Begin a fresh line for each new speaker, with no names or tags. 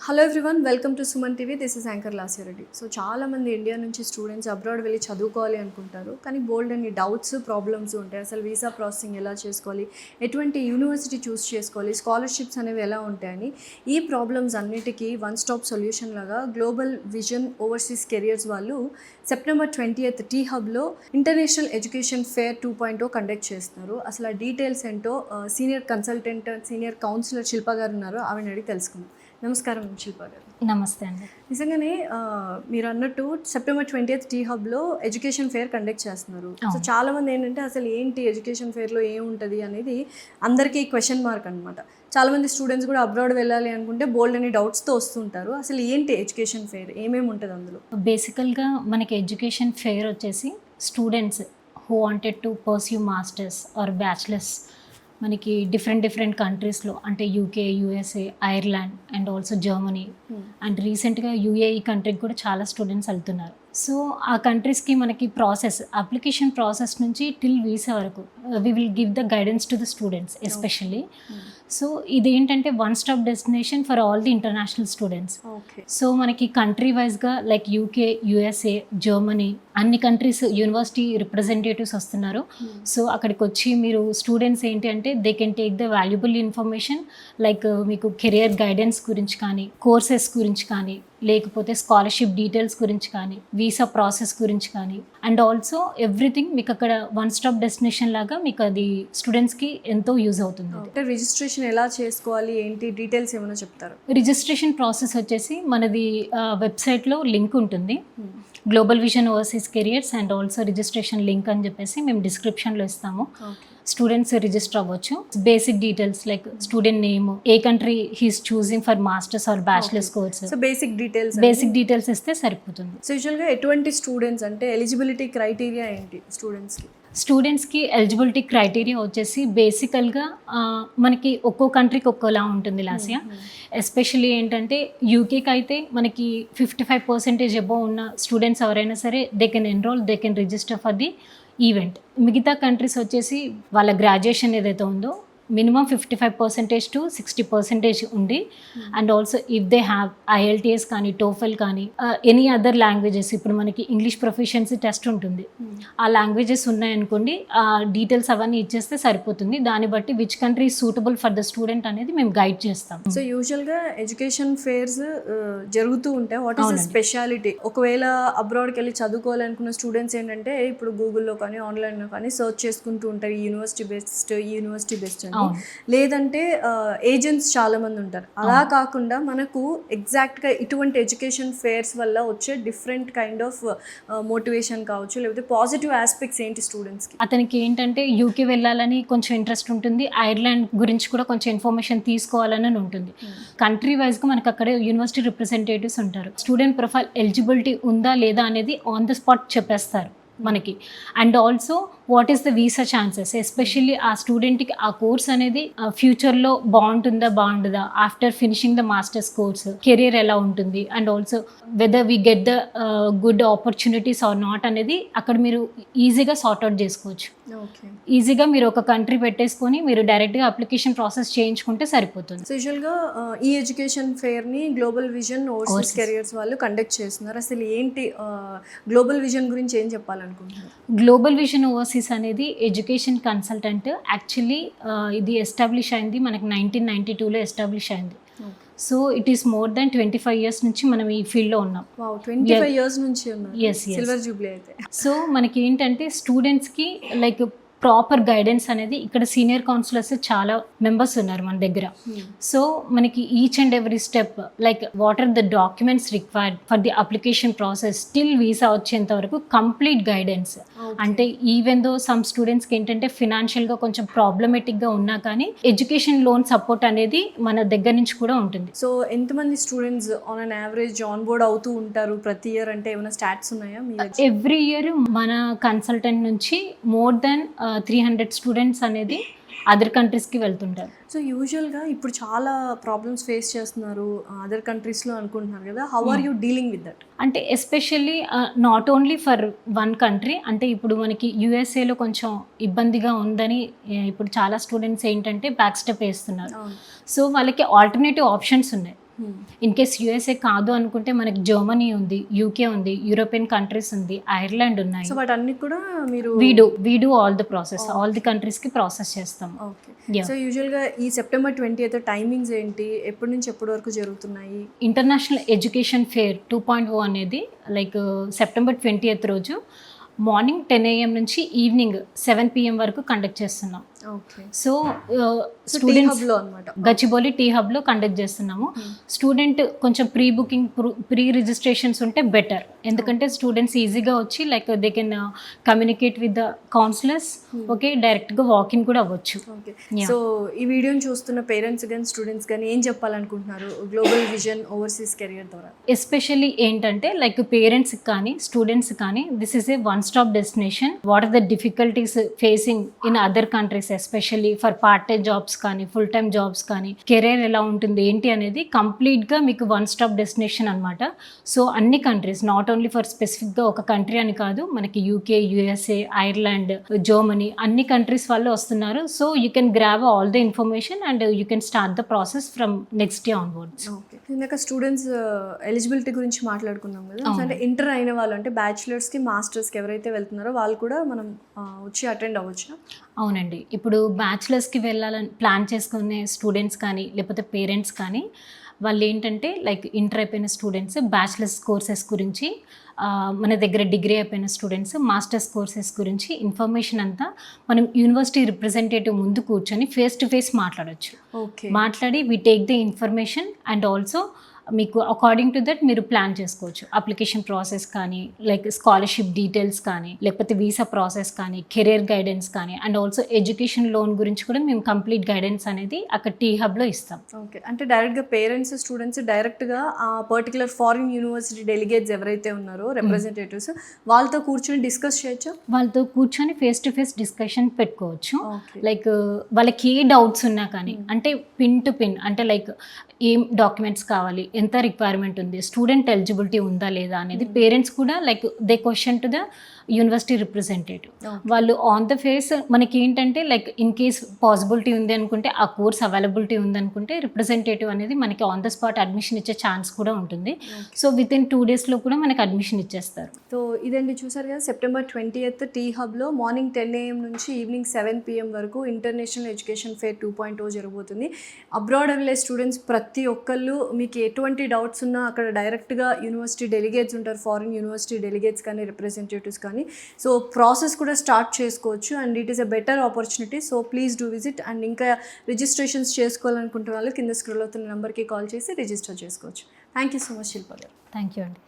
Hello everyone, welcome to Suman TV. This is anchor Lasya Reddy. So చాలామంది India నుంచి students abroad వెళ్ళి చదువుకోవాలి అనుకుంటారు, కానీ బోల్డ్ అని డౌట్స్, ప్రాబ్లమ్స్ ఉంటాయి. అసలు వీసా ప్రాసెసింగ్ ఎలా చేసుకోవాలి, ఎటువంటి యూనివర్సిటీ చూస్ చేసుకోవాలి, స్కాలర్షిప్స్ అనేవి ఎలా ఉంటాయని, ఈ ప్రాబ్లమ్స్ అన్నిటికీ వన్ స్టాప్ సొల్యూషన్ లాగా గ్లోబల్ విజన్ ఓవర్సీస్ కెరియర్స్ వాళ్ళు సెప్టెంబర్ 20th టీ హబ్లో ఇంటర్నేషనల్ ఎడ్యుకేషన్ ఫేర్ 2.0 కండక్ట్ చేస్తున్నారు. అసలు ఆ డీటెయిల్స్ ఏంటో senior consultant, senior counsellor Shilpa గారు ఉన్నారు, ఆవిడని అడిగి తెలుసుకుందాం. నమస్కారం శిల్ప గారు.
నమస్తే అండి.
నిజంగానే మీరు అన్నట్టు సెప్టెంబర్ 20th టీ హబ్లో ఎడ్యుకేషన్ ఫేర్ కండక్ట్ చేస్తున్నారు. సో చాలామంది ఏంటంటే అసలు ఏంటి ఎడ్యుకేషన్ ఫేర్లో ఏముంటుంది అనేది అందరికీ క్వశ్చన్ మార్క్ అనమాట. చాలామంది స్టూడెంట్స్ కూడా అబ్రాడ్ వెళ్ళాలి అనుకుంటే బోల్డ్ అని డౌట్స్తో వస్తుంటారు. అసలు ఏంటి ఎడ్యుకేషన్ ఫేర్, ఏమేమి ఉంటుంది అందులో?
బేసికల్గా మనకి ఎడ్యుకేషన్ ఫేర్ వచ్చేసి students who wanted to pursue masters or bachelors మనకి డిఫరెంట్ కంట్రీస్లో, అంటే UK, USA, Ireland and also Germany and రీసెంట్గా యూఏఈ కంట్రీకి కూడా చాలా స్టూడెంట్స్ వెళ్తున్నారు. సో ఆ కంట్రీస్కి మనకి అప్లికేషన్ ప్రాసెస్ నుంచి టిల్ వీసా వరకు we will give the guidance to the students especially. So ఇదేంటంటే one stop destination for all the international students. So మనకి కంట్రీ వైజ్గా లైక్ యూకే, యూఎస్ఏ, జర్మనీ అన్ని కంట్రీస్ యూనివర్సిటీ రిప్రజెంటేటివ్స్ వస్తున్నారు. So అక్కడికి వచ్చి మీరు స్టూడెంట్స్ ఏంటి అంటే they can take the valuable information, like మీకు కెరియర్ గైడెన్స్ గురించి కానీ, కోర్సెస్ గురించి కానీ, లేకపోతే స్కాలర్షిప్ డీటెయిల్స్ గురించి కానీ, వీసా ప్రాసెస్ గురించి కానీ, అండ్ ఆల్సో ఎవ్రీథింగ్ మీకు అక్కడ వన్ స్టాప్ డెస్టినేషన్ లాగా మీకు అది స్టూడెంట్స్కి ఎంతో యూజ్ అవుతుంది.
అంటే రిజిస్ట్రేషన్ ఎలా చేసుకోవాలి, ఏంటి డీటెయిల్స్ ఏమైనా చెప్తారు?
రిజిస్ట్రేషన్ ప్రాసెస్ వచ్చేసి మనది వెబ్సైట్లో లింక్ ఉంటుంది, global vision overseas careers and also registration link అని చెప్పేసి మేము డిస్క్రిప్షన్లో ఇస్తాము. స్టూడెంట్స్ రిజిస్టర్ అవ్వచ్చు. Basic details like student name, a country he's choosing for masters or bachelors course,
so basic details
ఇస్తే సరిపోతుంది.
సో యూజువల్గా ఎటువంటి స్టూడెంట్స్ అంటే ఎలిజిబిలిటీ క్రైటీరియా ఏంటి
స్టూడెంట్స్కి ఎలిజిబిలిటీ క్రైటీరియా వచ్చేసి బేసికల్గా మనకి ఒక్కో కంట్రీకి ఒక్కోలా ఉంటుంది లాస్య. ఎస్పెషల్లీ ఏంటంటే యూకేకి అయితే మనకి 55% అబోవ్ ఉన్న స్టూడెంట్స్ ఎవరైనా సరే they can enrol, they can register for the event. మిగతా కంట్రీస్ వచ్చేసి వాళ్ళ గ్రాడ్యుయేషన్ ఏదైతే ఉందో మినిమం 55% to 60% ఉండి, and also if they have IELTS కానీ, టోఫెల్ కానీ, ఎనీ అదర్ లాంగ్వేజెస్, ఇప్పుడు మనకి ఇంగ్లీష్ ప్రొఫిషియన్సీ టెస్ట్ ఉంటుంది, ఆ లాంగ్వేజెస్ ఉన్నాయనుకోండి, ఆ డీటెయిల్స్ అవన్నీ ఇచ్చేస్తే సరిపోతుంది. దాన్ని బట్టి which country suitable for the student అనేది మేము గైడ్ చేస్తాం.
సో యూజువల్గా ఎడ్యుకేషన్ ఫేర్స్ జరుగుతూ ఉంటాయి. What is the speciality? ఒకవేళ అబ్రాడ్కి వెళ్ళి చదువుకోవాలనుకున్న స్టూడెంట్స్ ఏంటంటే ఇప్పుడు గూగుల్లో కానీ, ఆన్లైన్లో కానీ సర్చ్ చేసుకుంటూ ఉంటారు, ఈ యూనివర్సిటీ బెస్ట్ అని. లేదంటే ఏజెంట్స్ చాలా మంది ఉంటారు. అలా కాకుండా మనకు ఎగ్జాక్ట్గా ఇటువంటి ఎడ్యుకేషన్ ఫేర్స్ వల్ల వచ్చే డిఫరెంట్ కైండ్ ఆఫ్ మోటివేషన్ కావచ్చు, లేకపోతే పాజిటివ్ ఆస్పెక్ట్స్ ఏంటి స్టూడెంట్స్కి?
అతనికి ఏంటంటే యూకే వెళ్ళాలని కొంచెం ఇంట్రెస్ట్ ఉంటుంది, ఐర్లాండ్ గురించి కూడా కొంచెం ఇన్ఫర్మేషన్ తీసుకోవాలని ఉంటుంది. కంట్రీ వైజ్గా మనకు అక్కడ యూనివర్సిటీ రిప్రజెంటేటివ్స్ ఉంటారు. స్టూడెంట్ ప్రొఫైల్ ఎలిజిబిలిటీ ఉందా లేదా అనేది ఆన్ ద స్పాట్ చెప్పేస్తారు మనకి. And also what is the visa chances, especially ఆ స్టూడెంట్కి ఆ కోర్స్ అనేది ఫ్యూచర్లో బాగుంటుందా after finishing the masters course, career ఎలా ఉంటుంది, and also whether we get the good opportunities or not అనేది అక్కడ మీరు ఈజీగా సార్ట్అవుట్ చేసుకోవచ్చు. ఈజీగా మీరు ఒక కంట్రీ పెట్టేసుకొని మీరు డైరెక్ట్గా అప్లికేషన్ ప్రాసెస్ చేయించుకుంటే సరిపోతుంది.
సో యూజువల్గా ఈ ఎడ్యుకేషన్ ఫేర్ని గ్లోబల్ విజన్ ఓవర్సీస్ కెరియర్స్ వాళ్ళు కండక్ట్ చేస్తున్నారు. అసలు ఏంటి గ్లోబల్ విజన్ గురించి ఏం చెప్పాలనుకుంటున్నారు?
గ్లోబల్ విజన్ ఓవర్సీస్ అనేది ఎడ్యుకేషన్ కన్సల్టెంట్. యాక్చువల్లీ ఇది ఎస్టాబ్లిష్ అయింది మనకి 1992లో ఎస్టాబ్లిష్ అయింది. So it is more than 25 years నుంచి మనం ఈ ఫీల్డ్లో ఉన్నాం.
25 years నుంచి ఉన్నాం. సిల్వర్ జూబ్లీ అయితే. సో
మనకి ఏంటంటే స్టూడెంట్స్కి లైక్ ప్రాపర్ గైడెన్స్ అనేది ఇక్కడ సీనియర్ కౌన్సిలర్స్ చాలా మెంబర్స్ ఉన్నారు మన దగ్గర. సో మనకి each and every step like what are the documents required for the application process till visa వచ్చేంత వరకు కంప్లీట్ గైడెన్స్. అంటే ఈవెన్ దో సమ్ స్టూడెంట్స్కి ఏంటంటే ఫినాన్షియల్గా కొంచెం ప్రాబ్లమేటిక్గా ఉన్నా కానీ ఎడ్యుకేషన్ లోన్ సపోర్ట్ అనేది మన దగ్గర నుంచి కూడా ఉంటుంది.
సో ఎంతమంది students on an average on board అవుతూ ఉంటారు ప్రతి ఇయర్? అంటే ఏమైనా స్టాట్స్ ఉన్నాయా?
ఎవ్రీ ఇయర్ మన కన్సల్టెంట్ నుంచి మోర్ దెన్ 300 స్టూడెంట్స్ అనేది అదర్ కంట్రీస్కి వెళ్తుంటారు.
సో యూజువల్గా ఇప్పుడు చాలా ప్రాబ్లమ్స్ ఫేస్ చేస్తున్నారు అదర్ కంట్రీస్లో అనుకుంటున్నారు కదా, how are you dealing with that?
అంటే especially not only for one country, అంటే ఇప్పుడు మనకి యూఎస్ఏలో కొంచెం ఇబ్బందిగా ఉందని ఇప్పుడు చాలా స్టూడెంట్స్ ఏంటంటే బ్యాక్ స్టెప్ వేస్తున్నారు. సో వాళ్ళకి ఆల్టర్నేటివ్ ఆప్షన్స్ ఉన్నాయి. ఇన్ కేస్ యూఎస్ఏ కాదు అనుకుంటే మనకి జర్మనీ ఉంది, యూకే ఉంది, యూరోపియన్ కంట్రీస్ ఉంది, ఐర్లాండ్ ఉన్నాయి.
సో వాటన్ని కూడా మీరు
we do all the process, all the కంట్రీస్కి ప్రాసెస్ చేస్తాం.
ఓకే. సో యూజువల్గా ఈ సెప్టెంబర్ 20th టైమింగ్స్ ఏంటి, ఎప్పటి నుంచి ఎప్పటి వరకు జరుగుతున్నాయి?
ఇంటర్నేషనల్ ఎడ్యుకేషన్ ఫేర్ 2.0 అనేది లైక్ సెప్టెంబర్ 20th రోజు మార్నింగ్ 10 AM నుంచి ఈవినింగ్ 7 PM వరకు కండక్ట్ చేస్తున్నాం.
ఓకే.
సో స్టూడెంట్స్
హబ్లో అనమాట,
గచ్చిబౌలి టీ హబ్లో కండక్ట్ చేస్తున్నాము. స్టూడెంట్ కొంచెం ప్రీ బుకింగ్, ప్రీ రిజిస్ట్రేషన్స్ ఉంటే బెటర్, ఎందుకంటే స్టూడెంట్స్ ఈజీగా వచ్చి like they can communicate with the counsellors. Okay, డైరెక్ట్గా వాకింగ్ కూడా అవ్వచ్చు.
ఓకే. సో ఈ వీడియోని చూస్తున్న పేరెంట్స్ కానీ స్టూడెంట్స్ కానీ ఏం చెప్పాలనుకుంటున్నారు గ్లోబల్ విజన్ ఓవర్సీస్ కెరియర్ ద్వారా?
ఎస్పెషల్లీ ఏంటంటే లైక్ పేరెంట్స్కి కానీ స్టూడెంట్స్ కానీ this is a one stop destination. What are the difficulties facing in other countries, especially for part time jobs కానీ ఫుల్ టైం జాబ్స్ కానీ, కెరీర్ ఎలా ఉంటుంది ఏంటి అనేది కంప్లీట్గా మీకు వన్ స్టాప్ డెస్టినేషన్ అనమాట. సో అన్ని కంట్రీస్, నాట్ ఓన్లీ ఫర్ స్పెసిఫిక్గా ఒక కంట్రీ అని కాదు, మనకి యూకే, యూఎస్ఏ, ఐర్లాండ్, జర్మనీ అన్ని కంట్రీస్ వాళ్ళు వస్తున్నారు. So you can grab all the information and you can start the process from next day onwards.
Okay. ఇందాక స్టూడెంట్స్ ఎలిజిబిలిటీ గురించి మాట్లాడుకున్నాం కదా. అంటే ఇంటర్ అయిన వాళ్ళు, అంటే బ్యాచిలర్స్కి మాస్టర్స్కి ఎవరైతే వెళ్తున్నారో వాళ్ళు కూడా మనం వచ్చి అటెండ్ అవ్వచ్చు?
అవునండి. ఇప్పుడు బ్యాచిలర్స్కి వెళ్ళాలని ప్లాన్ చేసుకునే స్టూడెంట్స్ కానీ లేకపోతే పేరెంట్స్ కానీ వాళ్ళు ఏంటంటే లైక్ ఇంటర్ అయిపోయిన స్టూడెంట్స్ బ్యాచిలర్స్ కోర్సెస్ గురించి, మన దగ్గర డిగ్రీ అయిపోయిన స్టూడెంట్స్ మాస్టర్స్ కోర్సెస్ గురించి ఇన్ఫర్మేషన్ అంతా మనం యూనివర్సిటీ రిప్రజెంటేటివ్ ముందు కూర్చొని ఫేస్ టు ఫేస్ మాట్లాడవచ్చు.
ఓకే.
మాట్లాడి we take the information and also మీకు అకార్డింగ్ టు దట్ మీరు ప్లాన్ చేసుకోవచ్చు. అప్లికేషన్ ప్రాసెస్ కానీ లైక్ స్కాలర్షిప్ డీటెయిల్స్ కానీ లేకపోతే వీసా ప్రాసెస్ కానీ కెరీర్ గైడెన్స్ కానీ అండ్ ఆల్సో ఎడ్యుకేషన్ లోన్ గురించి కూడా మేము కంప్లీట్ గైడెన్స్ అనేది అక్కడ టీ హబ్లో ఇస్తాం.
ఓకే. అంటే డైరెక్ట్గా పేరెంట్స్ స్టూడెంట్స్ డైరెక్ట్గా ఆ పర్టికులర్ ఫారిన్ యూనివర్సిటీ డెలిగేట్స్ ఎవరైతే ఉన్నారో రిప్రజెంటేటివ్స్ వాళ్ళతో కూర్చొని డిస్కస్ చేయొచ్చు.
వాళ్ళతో కూర్చొని ఫేస్ టు ఫేస్ డిస్కషన్ పెట్టుకోవచ్చు.
ఓకే.
లైక్ వాళ్ళకి ఏ డౌట్స్ ఉన్నా కానీ, అంటే పిన్ టు పిన్, అంటే లైక్ ఏం డాక్యుమెంట్స్ కావాలి, ఎంత రిక్వైర్మెంట్ ఉంది, స్టూడెంట్ ఎలిజిబిలిటీ ఉందా లేదా అనేది పేరెంట్స్ కూడా like they question to the university representative. వాళ్ళు ఆన్ ద ఫేస్ మనకి ఏంటంటే లైక్ ఇన్ కేస్ పాసిబిలిటీ ఉంది అనుకుంటే, ఆ కోర్స్ అవైలబిలిటీ ఉంది అనుకుంటే రిప్రజెంటేటివ్ అనేది మనకి ఆన్ ద స్పాట్ అడ్మిషన్ ఇచ్చే ఛాన్స్ కూడా ఉంటుంది. సో విత్ ఇన్ 2 daysలో కూడా మనకి అడ్మిషన్ ఇచ్చేస్తారు.
సో ఇదండి, చూసారు కదా, సెప్టెంబర్ 20th టీ హబ్లో మార్నింగ్ 10 AM నుంచి ఈవినింగ్ 7 PM వరకు ఇంటర్నేషనల్ ఎడ్యుకేషన్ ఫేర్ 2.0 జరగబోతుంది. అబ్రాడ్ వెళ్ళే స్టూడెంట్స్ ప్రతి ఒక్కళ్ళు మీకు ఎటువంటి డౌట్స్ ఉన్నా అక్కడ డైరెక్ట్గా యూనివర్సిటీ డెలిగేట్స్ ఉంటారు, ఫారిన్ యూనివర్సిటీ డెలిగేట్స్ కానీ రిప్రజెంటేటివ్స్ కానీ. సో ప్రాసెస్ కూడా స్టార్ట్ చేసుకోవచ్చు and it is a better opportunity. So please do visit. And ఇంకా రిజిస్ట్రేషన్స్ చేసుకోవాలనుకుంటున్న వాళ్ళు కింద స్క్రోల్ అవుతున్న నెంబర్కి కాల్ చేసి రిజిస్టర్ చేసుకోవచ్చు. థ్యాంక్ యూ సో మచ్ శిల్ప గారు.
థ్యాంక్ యూ అండి.